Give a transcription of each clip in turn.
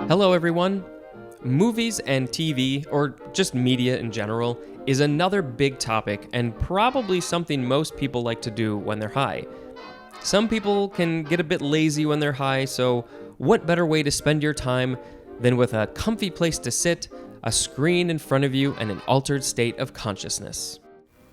Hello everyone. Movies and TV, or just media in general, is another big topic and probably something most people like to do when they're high. Some people can get a bit lazy when they're high, so what better way to spend your time than with a comfy place to sit, a screen in front of you, and an altered state of consciousness?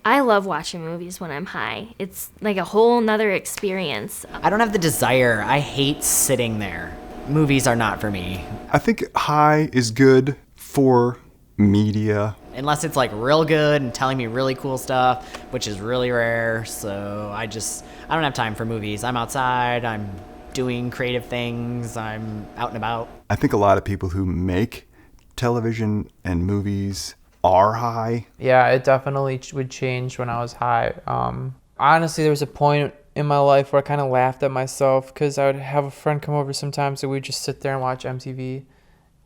I love watching movies when I'm high. It's like a whole nother experience. I don't have the desire. I hate sitting there. Movies are not for me. I think high is good for media. Unless it's like real good and telling me really cool stuff, which is really rare. So I don't have time for movies. I'm outside, I'm doing creative things, I'm out and about. I think a lot of people who make television and movies are high. Yeah, it definitely would change when I was high. Honestly, there was a point in my life where I kind of laughed at myself because I would have a friend come over sometimes and we'd just sit there and watch MTV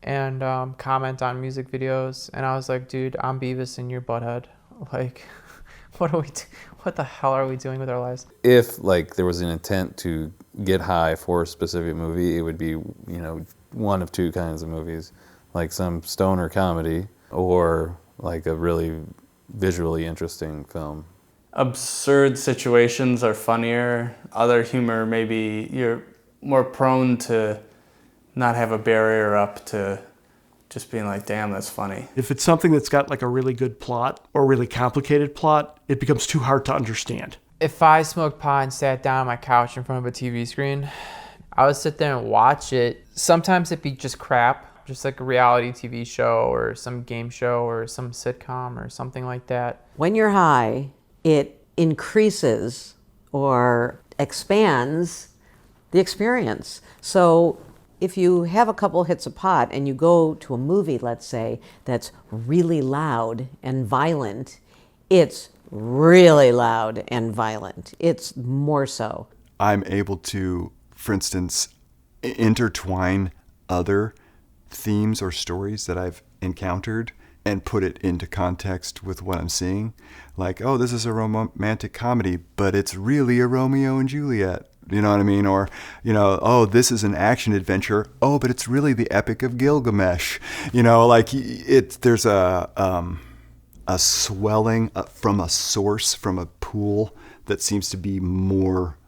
and comment on music videos. And I was like, dude, I'm Beavis and you're Butthead. Like, what the hell are we doing with our lives? If like there was an intent to get high for a specific movie, it would be, one of two kinds of movies, like some stoner comedy or like a really visually interesting film. Absurd situations are funnier. Other humor, maybe you're more prone to not have a barrier up to just being like, damn, that's funny. If it's something that's got like a really good plot or really complicated plot, it becomes too hard to understand. If I smoked pot and sat down on my couch in front of a TV screen, I would sit there and watch it. Sometimes it'd be just crap, just like a reality TV show or some game show or some sitcom or something like that. When you're high, it increases or expands the experience. So if you have a couple hits of pot and you go to a movie, let's say, that's really loud and violent, it's really loud and violent. It's more so. I'm able to, for instance, intertwine other themes or stories that I've encountered and put it into context with what I'm seeing. Like, oh, this is a romantic comedy, but it's really a Romeo and Juliet. You know what I mean? Or, oh, this is an action adventure. Oh, but it's really the Epic of Gilgamesh. There's a swelling from a source, from a pool that seems to be more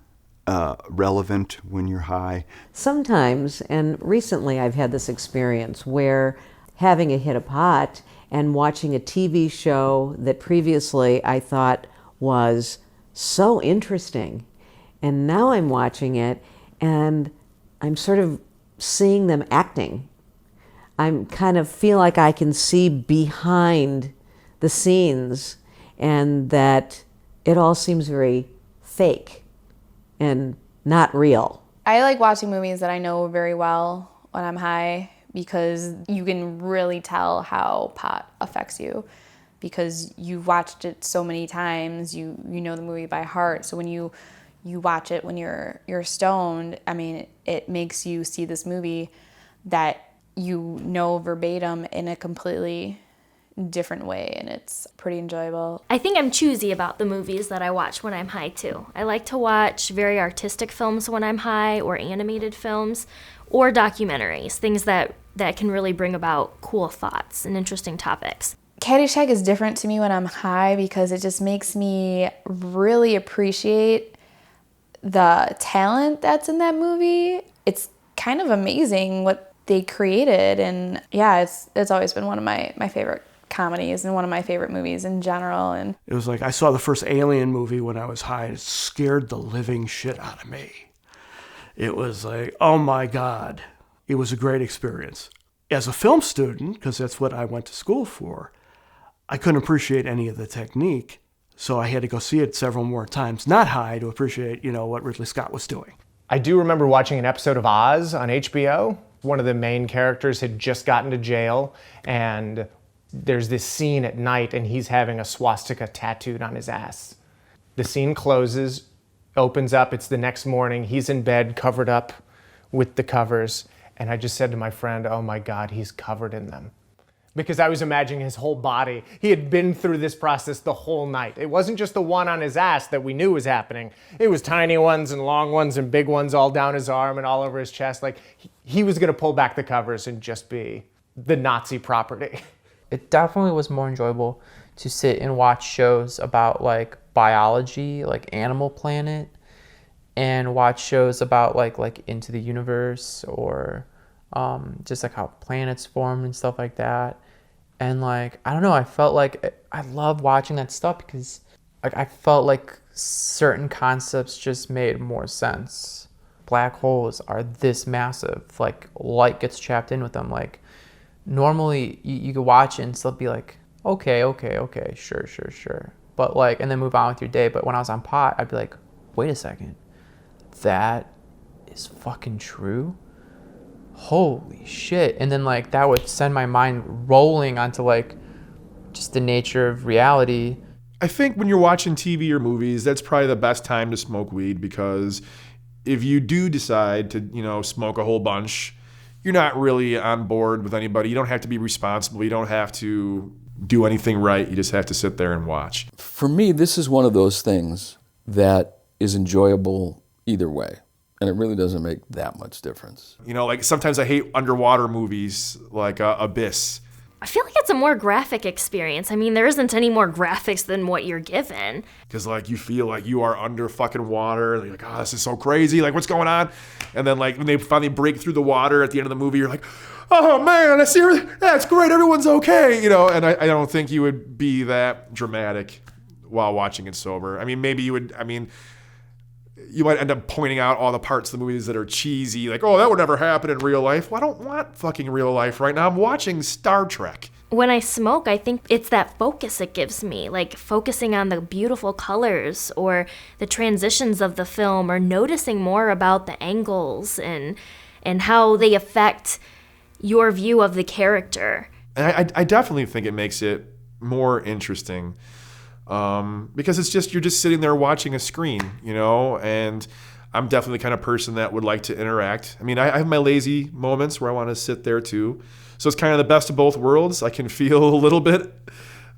relevant when you're high. Sometimes, and recently I've had this experience where having a hit of pot and watching a TV show that previously I thought was so interesting. And now I'm watching it and I'm sort of seeing them acting. I'm kind of feel like I can see behind the scenes and that it all seems very fake and not real. I like watching movies that I know very well when I'm high because you can really tell how pot affects you because you've watched it so many times, you know the movie by heart. So when you watch it when you're stoned, I mean, it makes you see this movie that you know verbatim in a completely different way, and it's pretty enjoyable. I think I'm choosy about the movies that I watch when I'm high too. I like to watch very artistic films when I'm high, or animated films, or documentaries, things that can really bring about cool thoughts and interesting topics. Caddyshack is different to me when I'm high because it just makes me really appreciate the talent that's in that movie. It's kind of amazing what they created, and yeah, it's always been one of my favorite comedies and one of my favorite movies in general. And it was like I saw the first Alien movie when I was high and it scared the living shit out of me. It was like, oh my God. It was a great experience. As a film student, because that's what I went to school for, I couldn't appreciate any of the technique, so I had to go see it several more times, not high, to appreciate, what Ridley Scott was doing. I do remember watching an episode of Oz on HBO. One of the main characters had just gotten to jail, and there's this scene at night, and he's having a swastika tattooed on his ass. The scene closes, opens up, it's the next morning, he's in bed covered up with the covers, and I just said to my friend, oh my God, he's covered in them. because I was imagining his whole body. He had been through this process the whole night. It wasn't just the one on his ass that we knew was happening. It was tiny ones and long ones and big ones all down his arm and all over his chest. Like, he was going to pull back the covers and just be the Nazi property. It definitely was more enjoyable to sit and watch shows about like biology, like Animal Planet, and watch shows about like Into the Universe, or just like how planets formed and stuff like that. And like, I don't know, I felt like I love watching that stuff because like I felt like certain concepts just made more sense. Black holes are this massive, like light gets trapped in with them. Like normally you could watch it and still be like, okay, sure. But like, and then move on with your day. But when I was on pot, I'd be like, wait a second, that is fucking true? Holy shit. And then like that would send my mind rolling onto like just the nature of reality. I think when you're watching TV or movies, that's probably the best time to smoke weed, because if you do decide to, smoke a whole bunch, you're not really on board with anybody. You don't have to be responsible. You don't have to do anything right. You just have to sit there and watch. For me, this is one of those things that is enjoyable either way. And it really doesn't make that much difference. Like sometimes I hate underwater movies like Abyss. I feel like it's a more graphic experience. I mean, there isn't any more graphics than what you're given. Because like you feel like you are under fucking water. And you're like, oh, this is so crazy. Like, what's going on? And then like when they finally break through the water at the end of the movie, you're like, oh man, that's great. Everyone's okay. And I don't think you would be that dramatic while watching it sober. I mean, maybe you would. I mean, you might end up pointing out all the parts of the movies that are cheesy, like, oh, that would never happen in real life. Well, I don't want fucking real life right now. I'm watching Star Trek. When I smoke, I think it's that focus it gives me, like focusing on the beautiful colors or the transitions of the film, or noticing more about the angles and how they affect your view of the character. And I definitely think it makes it more interesting. Because you're just sitting there watching a screen, and I'm definitely the kind of person that would like to interact. I mean, I have my lazy moments where I want to sit there too. So it's kind of the best of both worlds. I can feel a little bit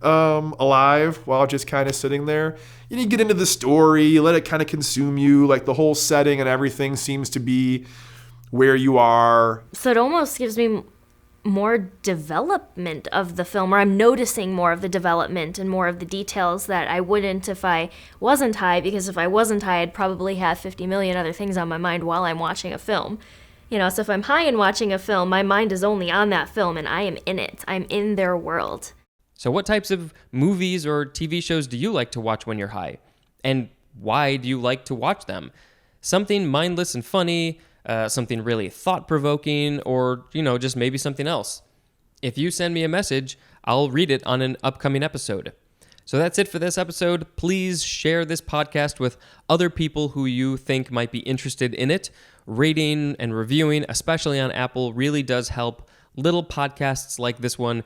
alive while just kind of sitting there. You get into the story, you let it kind of consume you. Like the whole setting and everything seems to be where you are. So it almost gives me more development of the film, or I'm noticing more of the development and more of the details that I wouldn't if I wasn't high, because if I wasn't high, I'd probably have 50 million other things on my mind while I'm watching a film. So if I'm high and watching a film, my mind is only on that film and I am in it. I'm in their world. So what types of movies or TV shows do you like to watch when you're high? And why do you like to watch them? Something mindless and funny, something really thought-provoking, or, just maybe something else. If you send me a message, I'll read it on an upcoming episode. So that's it for this episode. Please share this podcast with other people who you think might be interested in it. Rating and reviewing, especially on Apple, really does help little podcasts like this one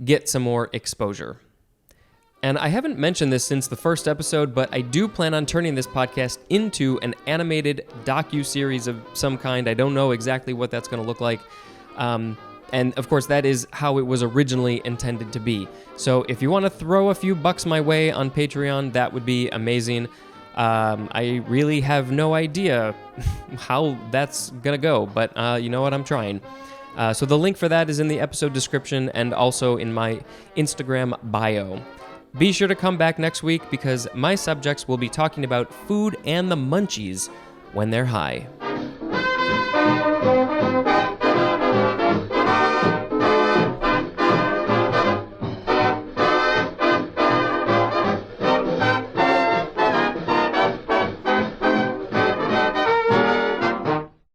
get some more exposure. And I haven't mentioned this since the first episode, but I do plan on turning this podcast into an animated docu-series of some kind. I don't know exactly what that's going to look like. And of course, that is how it was originally intended to be. So if you want to throw a few bucks my way on Patreon, that would be amazing. I really have no idea how that's going to go, but you know what? I'm trying. So the link for that is in the episode description and also in my Instagram bio. Be sure to come back next week because my subjects will be talking about food and the munchies when they're high.